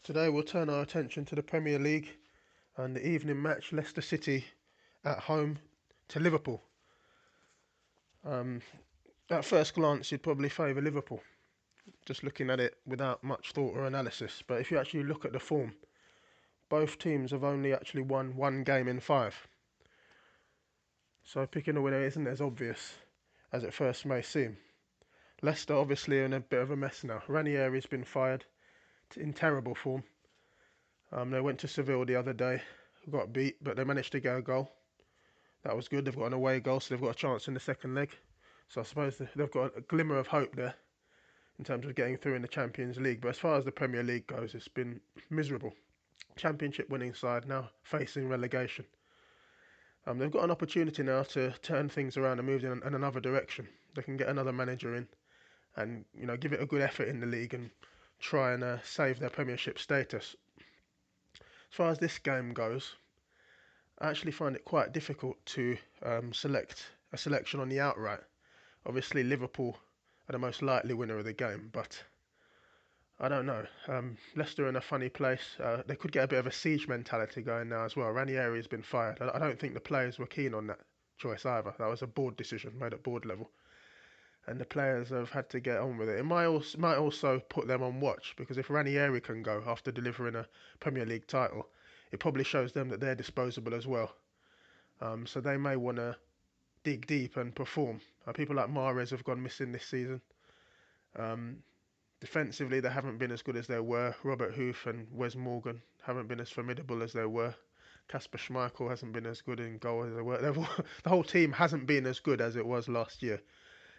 Today we'll turn our attention to the Premier League and the evening match, Leicester City at home to Liverpool. At first glance, you'd probably favour Liverpool, just looking at it without much thought or analysis. But if you actually look at the form, both teams have only actually won one game in five. So picking a winner isn't as obvious as it first may seem. Leicester obviously are in a bit of a mess now. Ranieri's been fired in terrible form. They went to Seville the other day, got beat, but they managed to get a goal. That was good. They've got an away goal, so they've got a chance in the second leg. So I suppose they've got a glimmer of hope there in terms of getting through in the Champions League. But as far as the Premier League goes, it's been miserable. Championship winning side now facing relegation. They've got an opportunity now to turn things around and move in another direction. They can get another manager in and give it a good effort in the league and try and save their Premiership status. As far as this game goes, I actually find it quite difficult to select a selection on the outright. Obviously, Liverpool are the most likely winner of the game, but I don't know. Leicester are in a funny place. They could get a bit of a siege mentality going now as well. Ranieri has been fired. I don't think the players were keen on that choice either. That was a board decision made at board level, and the players have had to get on with it. It might also put them on watch, because if Ranieri can go after delivering a Premier League title, it probably shows them that they're disposable as well. So they may want to dig deep and perform. People like Mahrez have gone missing this season. Defensively, they haven't been as good as they were. Robert Huth and Wes Morgan haven't been as formidable as they were. Kasper Schmeichel hasn't been as good in goal as they were. The whole team hasn't been as good as it was last year.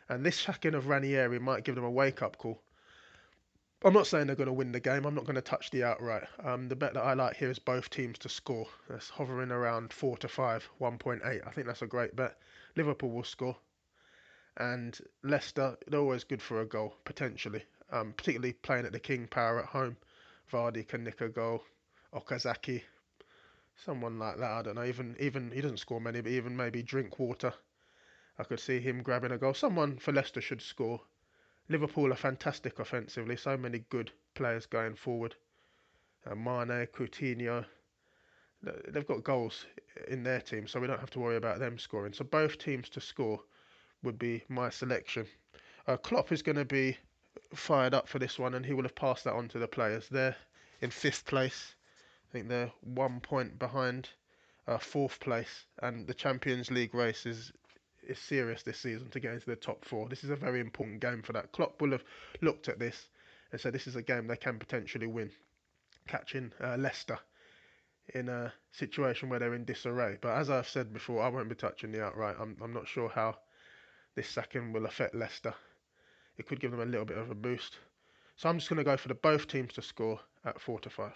And this sacking of Ranieri might give them a wake-up call. I'm not saying they're going to win the game. I'm not going to touch the outright. The bet that I like here is both teams to score. That's hovering around 4 to 5, 1.8. I think that's a great bet. Liverpool will score. And Leicester, they're always good for a goal, potentially. Particularly playing at the King Power at home. Vardy can nick a goal. Okazaki, someone like that. I don't know. Even he doesn't score many, but even maybe Drinkwater, I could see him grabbing a goal. Someone for Leicester should score. Liverpool are fantastic offensively. So many good players going forward. Mane, Coutinho. They've got goals in their team, so we don't have to worry about them scoring. So both teams to score would be my selection. Klopp is going to be fired up for this one, and he will have passed that on to the players. They're in fifth place. I think they're 1 point behind fourth place, and the Champions League race is serious this season to get into the top four. This is a very important game for that. Klopp will have looked at this and said this is a game they can potentially win, catching Leicester in a situation where they're in disarray. But as I've said before, I won't be touching the outright. I'm not sure how this sacking will affect Leicester. It could give them a little bit of a boost. So I'm just going to go for both teams to score at 4 to 5.